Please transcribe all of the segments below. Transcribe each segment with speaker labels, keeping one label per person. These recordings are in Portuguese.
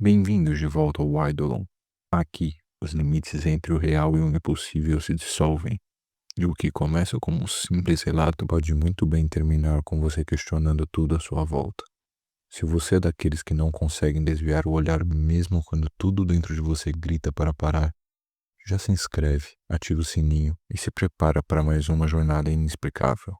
Speaker 1: Bem-vindos de volta ao Eidolon. Aqui, os limites entre o real e o impossível se dissolvem, e o que começa como um simples relato pode muito bem terminar com você questionando tudo à sua volta. Se você é daqueles que não conseguem desviar o olhar mesmo quando tudo dentro de você grita para parar, já se inscreve, ativa o sininho e se prepara para mais uma jornada inexplicável.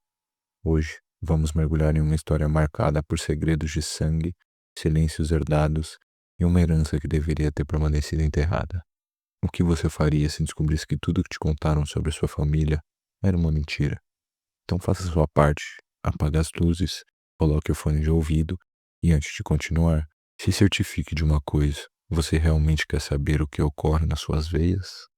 Speaker 1: Hoje, vamos mergulhar em uma história marcada por segredos de sangue, silêncios herdados e uma herança que deveria ter permanecido enterrada. O que você faria se descobrisse que tudo que te contaram sobre sua família era uma mentira? Então faça a sua parte, apague as luzes, coloque o fone de ouvido e antes de continuar, se certifique de uma coisa: você realmente quer saber o que ocorre nas suas veias?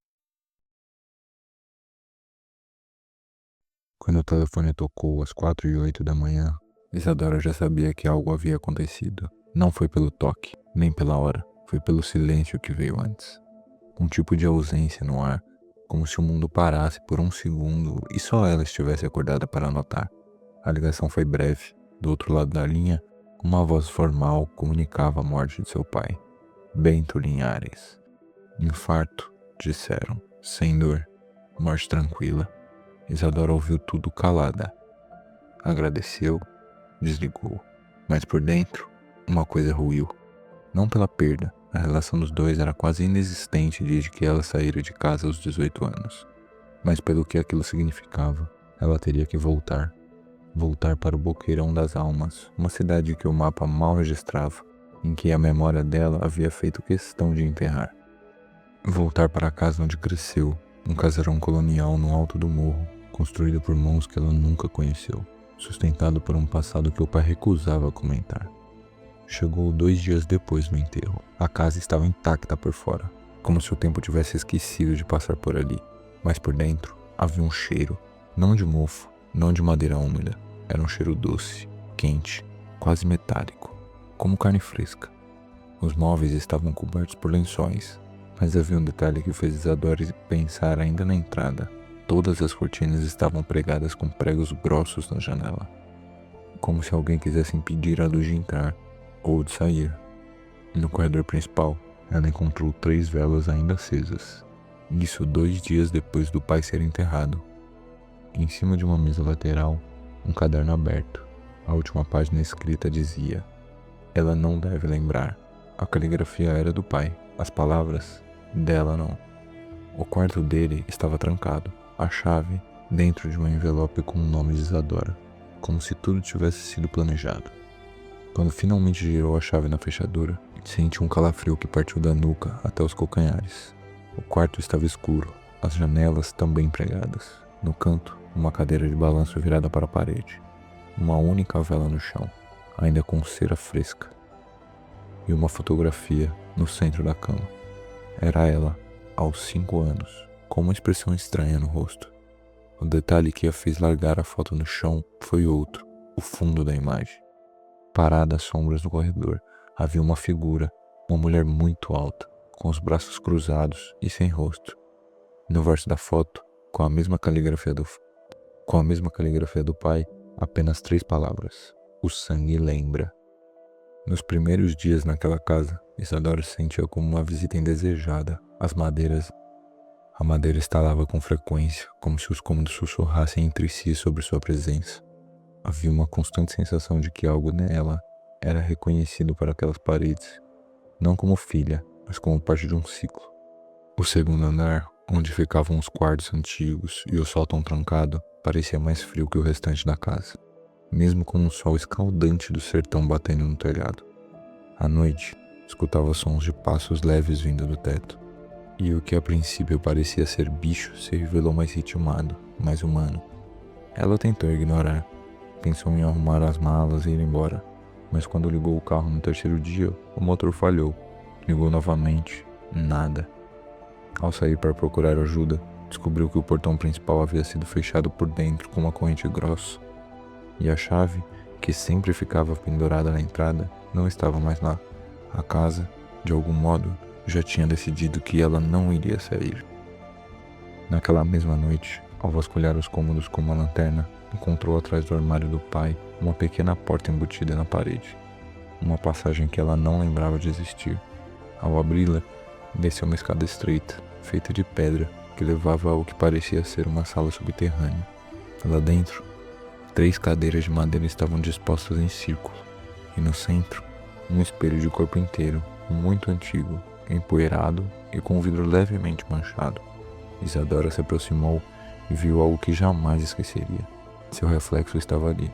Speaker 1: Quando o telefone tocou às 4:08 da manhã, Isadora já sabia que algo havia acontecido. Não foi pelo toque, nem pela hora, foi pelo silêncio que veio antes. Um tipo de ausência no ar, como se o mundo parasse por um segundo e só ela estivesse acordada para notar. A ligação foi breve. Do outro lado da linha, uma voz formal comunicava a morte de seu pai, Bento Linhares. Infarto, disseram, sem dor, morte tranquila. Isadora ouviu tudo calada. Agradeceu, desligou. Mas por dentro, uma coisa ruiu. Não pela perda, a relação dos dois era quase inexistente desde que ela saíra de casa aos 18 anos. Mas pelo que aquilo significava, ela teria que voltar. Voltar para o Boqueirão das Almas, uma cidade que o mapa mal registrava, em que a memória dela havia feito questão de enterrar. Voltar para a casa onde cresceu, um casarão colonial no alto do morro, construído por mãos que ela nunca conheceu, sustentado por um passado que o pai recusava comentar. Chegou 2 dias depois do enterro. A casa estava intacta por fora, como se o tempo tivesse esquecido de passar por ali. Mas por dentro havia um cheiro, não de mofo, não de madeira úmida. Era um cheiro doce, quente, quase metálico, como carne fresca. Os móveis estavam cobertos por lençóis, mas havia um detalhe que fez Isadora pensar ainda na entrada. Todas as cortinas estavam pregadas com pregos grossos na janela, como se alguém quisesse impedir a luz de entrar ou de sair. No corredor principal, ela encontrou 3 velas ainda acesas. Isso 2 dias depois do pai ser enterrado. Em cima de uma mesa lateral, um caderno aberto. A última página escrita dizia: ela não deve lembrar. A caligrafia era do pai, as palavras dela não. O quarto dele estava trancado, a chave dentro de um envelope com o nome de Isadora, como se tudo tivesse sido planejado. Quando finalmente girou a chave na fechadura, sentiu um calafrio que partiu da nuca até os calcanhares. O quarto estava escuro, as janelas também pregadas. No canto, uma cadeira de balanço virada para a parede. Uma única vela no chão, ainda com cera fresca. E uma fotografia no centro da cama. Era ela, aos 5 anos, com uma expressão estranha no rosto. O detalhe que a fez largar a foto no chão foi outro, o fundo da imagem. Parada às sombras do corredor, havia uma figura, uma mulher muito alta, com os braços cruzados e sem rosto. No verso da foto, com a mesma caligrafia do pai, apenas 3 palavras: o sangue lembra. Nos primeiros dias naquela casa, Isadora se sentia como uma visita indesejada. A madeira estalava com frequência, como se os cômodos sussurrassem entre si sobre sua presença. Havia uma constante sensação de que algo nela era reconhecido por aquelas paredes, não como filha, mas como parte de um ciclo. O segundo andar, onde ficavam os quartos antigos e o sótão trancado, parecia mais frio que o restante da casa, mesmo com o sol escaldante do sertão batendo no telhado. À noite, escutava sons de passos leves vindo do teto, e o que a princípio parecia ser bicho se revelou mais ritmado, mais humano. Ela tentou ignorar. Pensou em arrumar as malas e ir embora, mas quando ligou o carro no 3º dia, o motor falhou. Ligou novamente, nada. Ao sair para procurar ajuda, descobriu que o portão principal havia sido fechado por dentro com uma corrente grossa, e a chave, que sempre ficava pendurada na entrada, não estava mais lá. A casa, de algum modo, já tinha decidido que ela não iria sair. Naquela mesma noite, ao vasculhar os cômodos com uma lanterna, encontrou atrás do armário do pai uma pequena porta embutida na parede, uma passagem que ela não lembrava de existir. Ao abri-la, desceu uma escada estreita, feita de pedra, que levava ao que parecia ser uma sala subterrânea. Lá dentro, 3 cadeiras de madeira estavam dispostas em círculo, e no centro, um espelho de corpo inteiro, muito antigo, empoeirado e com o vidro levemente manchado. Isadora se aproximou e viu algo que jamais esqueceria. Seu reflexo estava ali,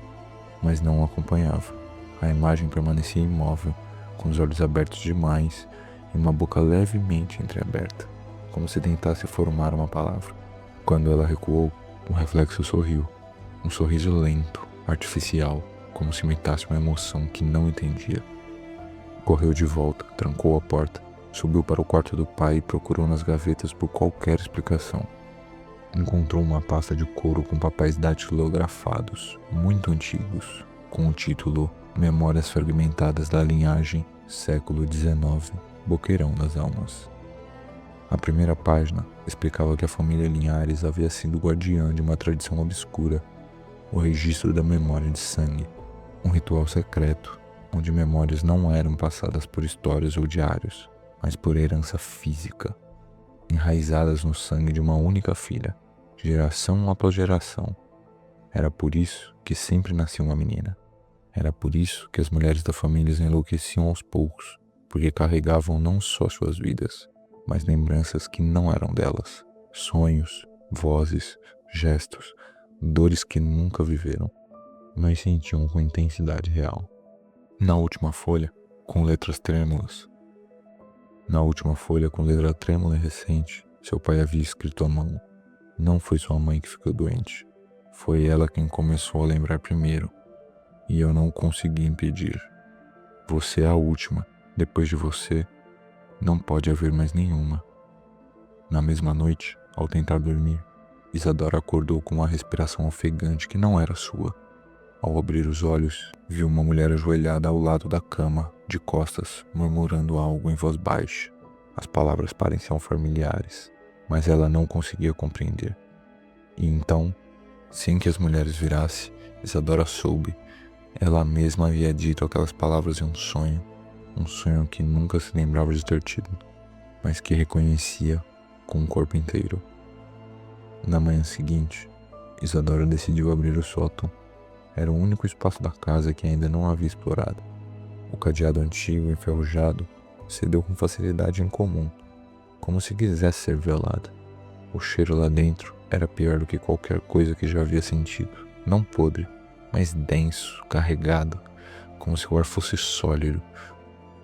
Speaker 1: mas não o acompanhava. A imagem permanecia imóvel, com os olhos abertos demais e uma boca levemente entreaberta, como se tentasse formar uma palavra. Quando ela recuou, o reflexo sorriu. Um sorriso lento, artificial, como se imitasse uma emoção que não entendia. Correu de volta, trancou a porta, subiu para o quarto do pai e procurou nas gavetas por qualquer explicação. Encontrou uma pasta de couro com papéis datilografados, muito antigos, com o título Memórias Fragmentadas da Linhagem, século XIX, Boqueirão das Almas. A primeira página explicava que a família Linhares havia sido guardiã de uma tradição obscura, o registro da memória de sangue, um ritual secreto, onde memórias não eram passadas por histórias ou diários, mas por herança física, enraizadas no sangue de uma única filha, geração após geração. Era por isso que sempre nascia uma menina. Era por isso que as mulheres da família enlouqueciam aos poucos, porque carregavam não só suas vidas, mas lembranças que não eram delas, sonhos, vozes, gestos, dores que nunca viveram, mas sentiam com intensidade real. Na última folha, com letra trêmula e recente, seu pai havia escrito à mão: não foi sua mãe que ficou doente, foi ela quem começou a lembrar primeiro, e eu não consegui impedir. Você é a última, depois de você, não pode haver mais nenhuma. Na mesma noite, ao tentar dormir, Isadora acordou com uma respiração ofegante que não era sua. Ao abrir os olhos, viu uma mulher ajoelhada ao lado da cama, de costas, murmurando algo em voz baixa. As palavras pareciam familiares, mas ela não conseguia compreender. E então, sem que as mulheres virassem, Isadora soube. Ela mesma havia dito aquelas palavras em um sonho que nunca se lembrava de ter tido, mas que reconhecia com o corpo inteiro. Na manhã seguinte, Isadora decidiu abrir o sótão. Era o único espaço da casa que ainda não havia explorado. O cadeado antigo, enferrujado, cedeu com facilidade incomum, como se quisesse ser violado. O cheiro lá dentro era pior do que qualquer coisa que já havia sentido. Não podre, mas denso, carregado, como se o ar fosse sólido.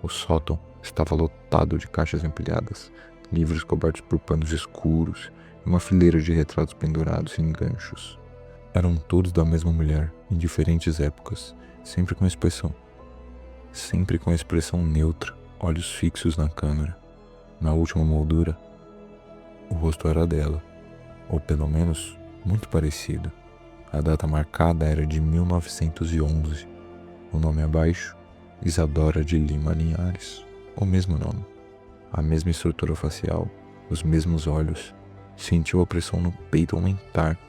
Speaker 1: O sótão estava lotado de caixas empilhadas, livros cobertos por panos escuros e uma fileira de retratos pendurados em ganchos. Eram todos da mesma mulher, em diferentes épocas, sempre com expressão neutra, olhos fixos na câmera. Na última moldura, o rosto era dela, ou pelo menos muito parecido. A data marcada era de 1911. O nome abaixo, Isadora de Lima Linhares. O mesmo nome, a mesma estrutura facial, os mesmos olhos. Sentiu a pressão no peito aumentar.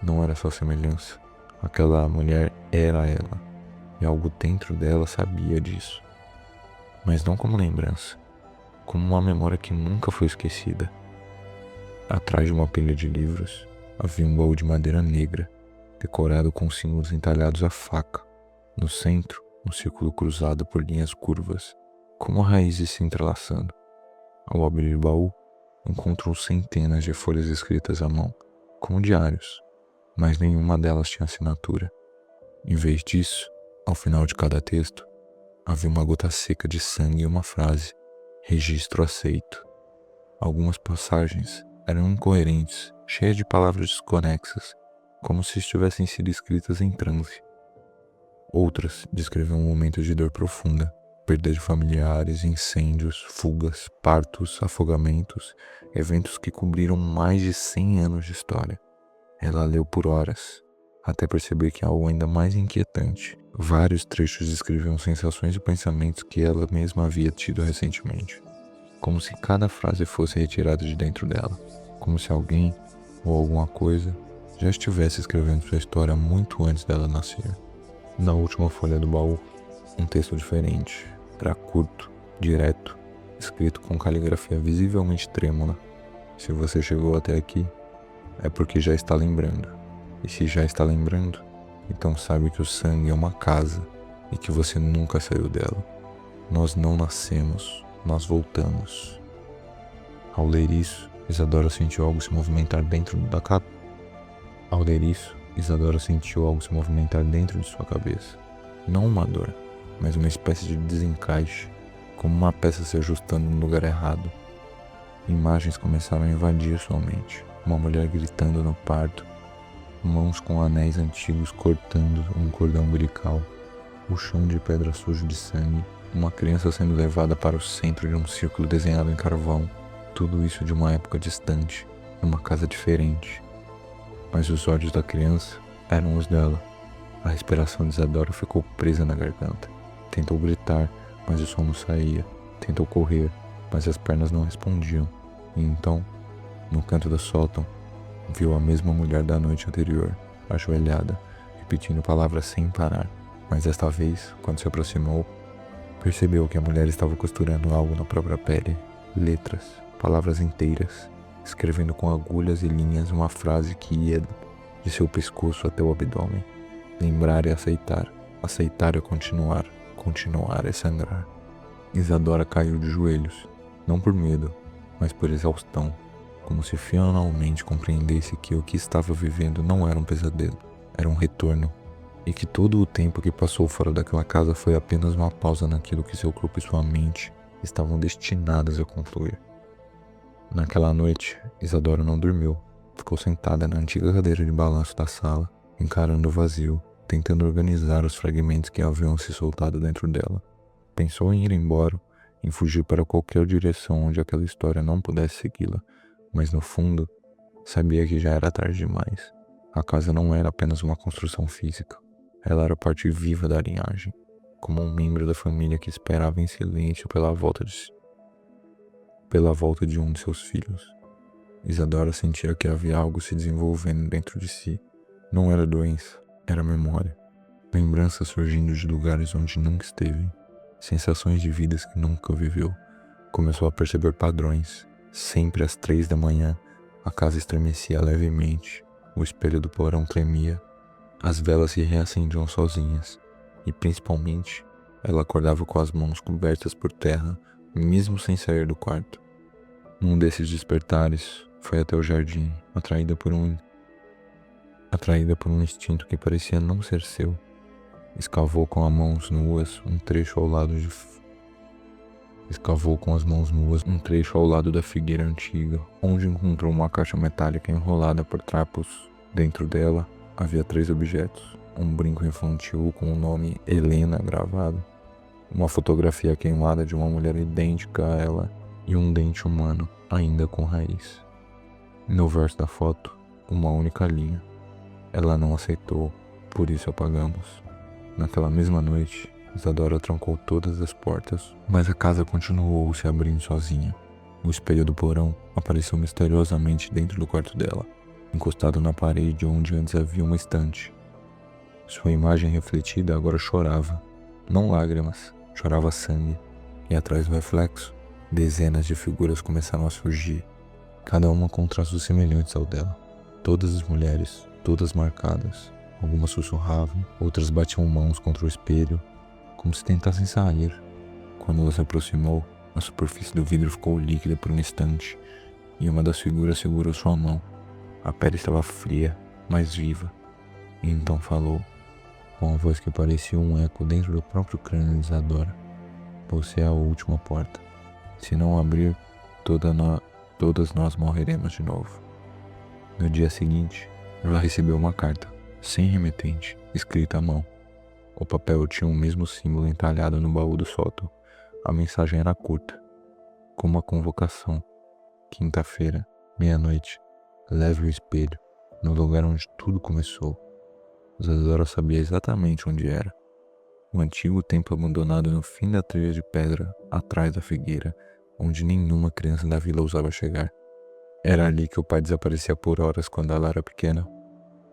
Speaker 1: Não era só semelhança. Aquela mulher era ela, e algo dentro dela sabia disso. Mas não como lembrança, como uma memória que nunca foi esquecida. Atrás de uma pilha de livros, havia um baú de madeira negra, decorado com símbolos entalhados à faca. No centro, um círculo cruzado por linhas curvas, como raízes se entrelaçando. Ao abrir o baú, encontrou centenas de folhas escritas à mão, como diários, mas nenhuma delas tinha assinatura. Em vez disso, ao final de cada texto, havia uma gota seca de sangue e uma frase: registro aceito. Algumas passagens eram incoerentes, cheias de palavras desconexas, como se tivessem sido escritas em transe. Outras descreviam momentos de dor profunda, perda de familiares, incêndios, fugas, partos, afogamentos, eventos que cobriram mais de 100 anos de história. Ela leu por horas, até perceber que algo ainda mais inquietante. Vários trechos descreviam sensações e pensamentos que ela mesma havia tido recentemente, como se cada frase fosse retirada de dentro dela, como se alguém ou alguma coisa já estivesse escrevendo sua história muito antes dela nascer. Na última folha do baú, um texto diferente. Era curto, direto, escrito com caligrafia visivelmente trêmula. Se você chegou até aqui, é porque já está lembrando. E se já está lembrando, então sabe que o sangue é uma casa e que você nunca saiu dela. Nós não nascemos, nós voltamos. Ao ler isso, Isadora sentiu algo se movimentar dentro da cabeça. Ao ler isso, Isadora sentiu algo se movimentar dentro de sua cabeça. Não uma dor, mas uma espécie de desencaixe, como uma peça se ajustando no lugar errado. Imagens começaram a invadir sua mente. Uma mulher gritando no parto, mãos com anéis antigos cortando um cordão umbilical, o chão de pedra sujo de sangue, uma criança sendo levada para o centro de um círculo desenhado em carvão. Tudo isso de uma época distante, numa casa diferente. Mas os olhos da criança eram os dela. A respiração de Isadora ficou presa na garganta. Tentou gritar, mas o som não saía. Tentou correr, mas as pernas não respondiam. E então, no canto do sótão, viu a mesma mulher da noite anterior, ajoelhada, repetindo palavras sem parar. Mas desta vez, quando se aproximou, percebeu que a mulher estava costurando algo na própria pele. Letras, palavras inteiras, escrevendo com agulhas e linhas uma frase que ia de seu pescoço até o abdômen. Lembrar é aceitar, aceitar é continuar, continuar é sangrar. Isadora caiu de joelhos, não por medo, mas por exaustão, como se finalmente compreendesse que o que estava vivendo não era um pesadelo, era um retorno, e que todo o tempo que passou fora daquela casa foi apenas uma pausa naquilo que seu corpo e sua mente estavam destinadas a concluir. Naquela noite, Isadora não dormiu. Ficou sentada na antiga cadeira de balanço da sala, encarando o vazio, tentando organizar os fragmentos que haviam se soltado dentro dela. Pensou em ir embora, em fugir para qualquer direção onde aquela história não pudesse segui-la, mas no fundo, sabia que já era tarde demais. A casa não era apenas uma construção física, ela era parte viva da linhagem, como um membro da família que esperava em silêncio pela volta de um de seus filhos. Isadora sentia que havia algo se desenvolvendo dentro de si. Não era doença, era memória. Lembranças surgindo de lugares onde nunca esteve. Sensações de vidas que nunca viveu. Começou a perceber padrões. Sempre às 3 da manhã, a casa estremecia levemente. O espelho do porão tremia. As velas se reacendiam sozinhas. E principalmente, ela acordava com as mãos cobertas por terra, mesmo sem sair do quarto. Num desses despertares, foi até o jardim, atraída por um instinto que parecia não ser seu. Escavou com as mãos nuas um trecho ao lado da figueira antiga, onde encontrou uma caixa metálica enrolada por trapos. Dentro dela havia 3 objetos: um brinco infantil com o nome Helena gravado, uma fotografia queimada de uma mulher idêntica a ela e um dente humano ainda com raiz. No verso da foto, uma única linha: ela não aceitou, por isso apagamos. Naquela mesma noite, Isadora trancou todas as portas, mas a casa continuou se abrindo sozinha. O espelho do porão apareceu misteriosamente dentro do quarto dela, encostado na parede onde antes havia uma estante. Sua imagem refletida agora chorava, não lágrimas, chorava sangue, e atrás do reflexo, dezenas de figuras começaram a surgir, cada uma com traços semelhantes ao dela. Todas as mulheres, todas marcadas. Algumas sussurravam, outras batiam mãos contra o espelho, como se tentassem sair. Quando ela se aproximou, a superfície do vidro ficou líquida por um instante, e uma das figuras segurou sua mão. A pele estava fria, mas viva, e então falou, com a voz que parecia um eco dentro do próprio crânio de Isadora: você é a última porta. Se não abrir, todas nós morreremos de novo. No dia seguinte, ela recebeu uma carta, sem remetente, escrita à mão. O papel tinha o mesmo símbolo entalhado no baú do sótão. A mensagem era curta, como uma convocação. Quinta-feira, meia-noite, leve o espelho, no lugar onde tudo começou. Isadora sabia exatamente onde era. O antigo templo abandonado no fim da trilha de pedra, atrás da figueira, onde nenhuma criança da vila ousava chegar. Era ali que o pai desaparecia por horas quando ela era pequena.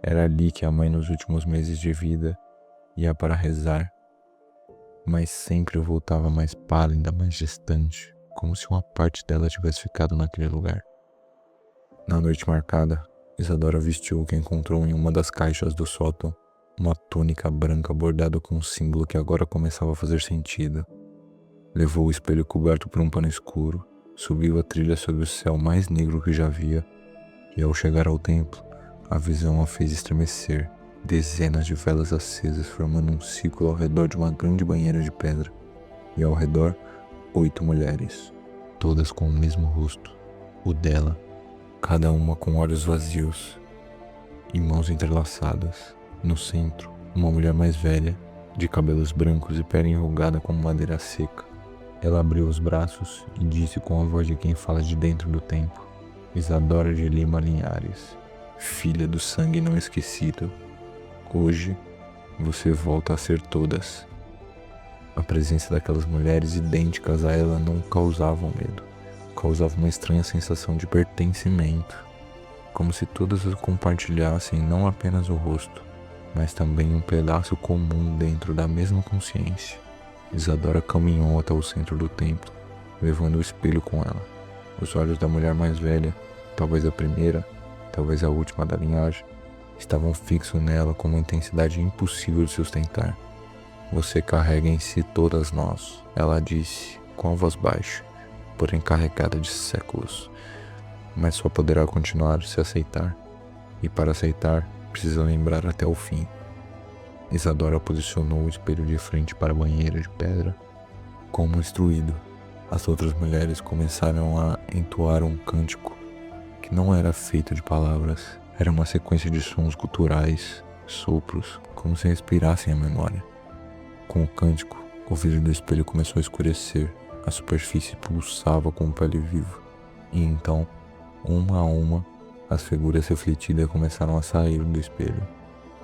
Speaker 1: Era ali que a mãe, nos últimos meses de vida, ia para rezar, mas sempre voltava mais pálida, mais distante, como se uma parte dela tivesse ficado naquele lugar. Na noite marcada, Isadora vestiu o que encontrou em uma das caixas do sótão, uma túnica branca bordada com um símbolo que agora começava a fazer sentido. Levou o espelho coberto por um pano escuro, subiu a trilha sob o céu mais negro que já via, e ao chegar ao templo, a visão a fez estremecer, dezenas de velas acesas formando um círculo ao redor de uma grande banheira de pedra, e ao redor, 8 mulheres, todas com o mesmo rosto, o dela, cada uma com olhos vazios e mãos entrelaçadas. No centro, uma mulher mais velha, de cabelos brancos e pele enrugada como madeira seca. Ela abriu os braços e disse com a voz de quem fala de dentro do templo: Isadora de Lima Linhares, filha do sangue não esquecido, hoje você volta a ser todas. A presença daquelas mulheres idênticas a ela não causava medo, causava uma estranha sensação de pertencimento, como se todas compartilhassem não apenas o rosto, mas também um pedaço comum dentro da mesma consciência. Isadora caminhou até o centro do templo, levando o espelho com ela. Os olhos da mulher mais velha, talvez a primeira, talvez a última da linhagem, estavam fixos nela com uma intensidade impossível de sustentar. Você carrega em si todas nós, ela disse, com a voz baixa, porém carregada de séculos. Mas só poderá continuar se aceitar, e para aceitar, precisa lembrar até o fim. Isadora posicionou o espelho de frente para a banheira de pedra. Como instruído, as outras mulheres começaram a entoar um cântico que não era feito de palavras, era uma sequência de sons guturais, sopros, como se inspirassem a memória. Com o cântico, o vidro do espelho começou a escurecer, a superfície pulsava com pele viva, e então, uma a uma, as figuras refletidas começaram a sair do espelho,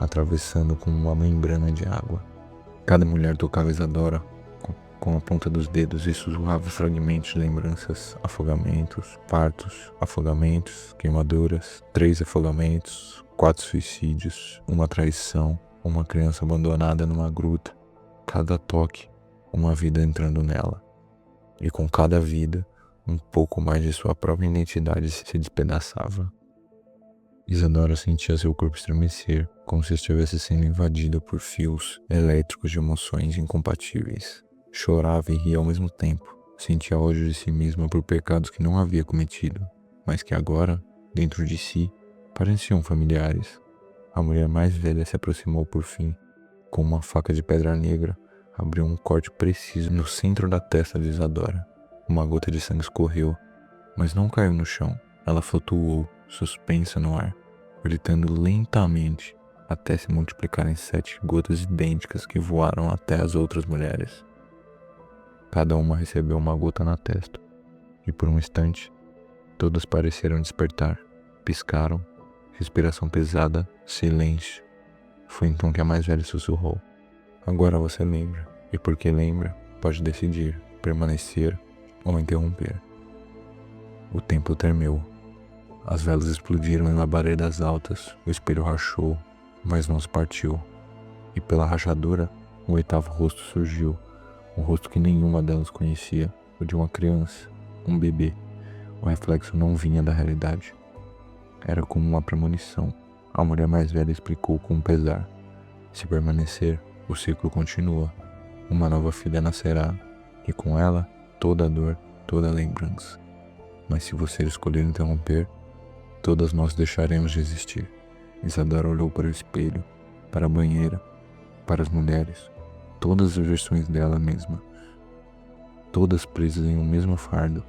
Speaker 1: atravessando como uma membrana de água. Cada mulher tocava Isadora com a ponta dos dedos e sussurrava fragmentos de lembranças, afogamentos, partos, afogamentos, queimaduras, 3 afogamentos, 4 suicídios, uma traição, uma criança abandonada numa gruta. Cada toque, uma vida entrando nela. E com cada vida, um pouco mais de sua própria identidade se despedaçava. Isadora sentia seu corpo estremecer, como se estivesse sendo invadida por fios elétricos de emoções incompatíveis. Chorava e ria ao mesmo tempo. Sentia ódio de si mesma por pecados que não havia cometido, mas que agora, dentro de si, pareciam familiares. A mulher mais velha se aproximou por fim. Com uma faca de pedra negra, abriu um corte preciso no centro da testa de Isadora. Uma gota de sangue escorreu, mas não caiu no chão. Ela flutuou, suspensa no ar, gritando lentamente, até se multiplicarem 7 gotas idênticas que voaram até as outras mulheres. Cada uma recebeu uma gota na testa, e por um instante, todas pareceram despertar. Piscaram, respiração pesada, silêncio. Foi então que a mais velha sussurrou: agora você lembra, e porque lembra, pode decidir, permanecer ou interromper. O templo tremeu. As velas explodiram em labaredas altas, o espelho rachou, mas não se partiu. E pela rachadura, o 8º rosto surgiu, um rosto que nenhuma delas conhecia, o de uma criança, um bebê. O reflexo não vinha da realidade. Era como uma premonição. A mulher mais velha explicou com pesar: se permanecer, o ciclo continua. Uma nova filha nascerá, e com ela, toda a dor, toda a lembrança. Mas se você escolher interromper, todas nós deixaremos de existir. Isadora olhou para o espelho, para a banheira, para as mulheres, todas as versões dela mesma, todas presas em um mesmo fardo.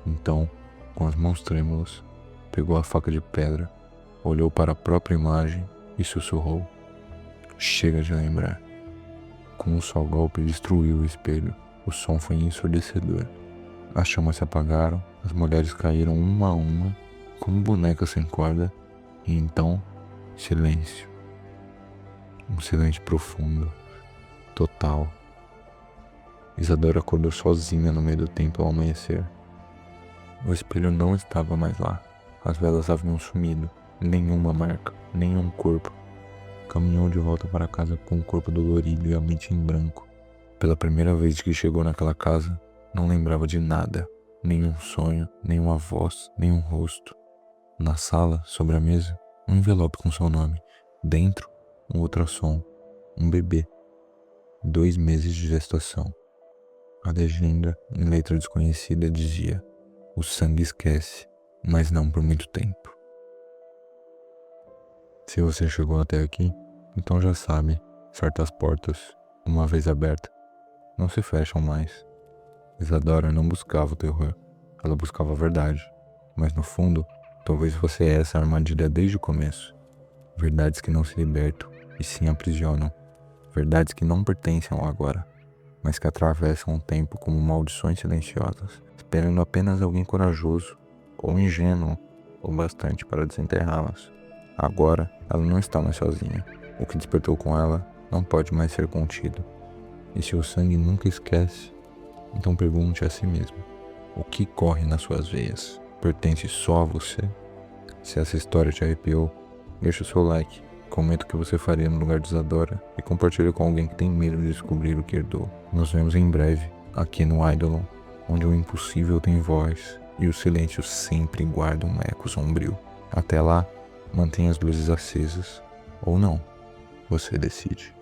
Speaker 1: Então, com as mãos trêmulas, pegou a faca de pedra, olhou para a própria imagem e sussurrou: chega de lembrar. Com um só golpe destruiu o espelho. O som foi ensurdecedor. As chamas se apagaram, as mulheres caíram uma a uma, como bonecas sem corda, e então, silêncio. Um silêncio profundo, total. Isadora acordou sozinha no meio do templo ao amanhecer. O espelho não estava mais lá. As velas haviam sumido. Nenhuma marca, nenhum corpo. Caminhou de volta para casa com o corpo dolorido e a mente em branco. Pela primeira vez que chegou naquela casa, não lembrava de nada. nenhum sonho, nenhuma voz, nenhum rosto. Na sala, sobre a mesa, um envelope com seu nome. Dentro, um ultrassom, um bebê, 2 meses de gestação. A legenda, em letra desconhecida, dizia: o sangue esquece, mas não por muito tempo. Se você chegou até aqui, então já sabe, certas portas, uma vez abertas, não se fecham mais. Isadora não buscava o terror, ela buscava a verdade. Mas no fundo, talvez fosse essa a armadilha desde o começo. Verdades que não se libertam, e sim aprisionam. Verdades que não pertencem ao agora, mas que atravessam o tempo como maldições silenciosas, esperando apenas alguém corajoso, ou ingênuo, o bastante para desenterrá-las. Agora, ela não está mais sozinha. O que despertou com ela não pode mais ser contido. E se o sangue nunca esquece, então pergunte a si mesmo: o que corre nas suas veias pertence só a você? Se essa história te arrepiou, deixa o seu like, comenta o que você faria no lugar de Isadora e compartilha com alguém que tem medo de descobrir o que herdou. Nos vemos em breve, aqui no Eidolon, onde o impossível tem voz e o silêncio sempre guarda um eco sombrio. Até lá, mantenha as luzes acesas, ou não, você decide.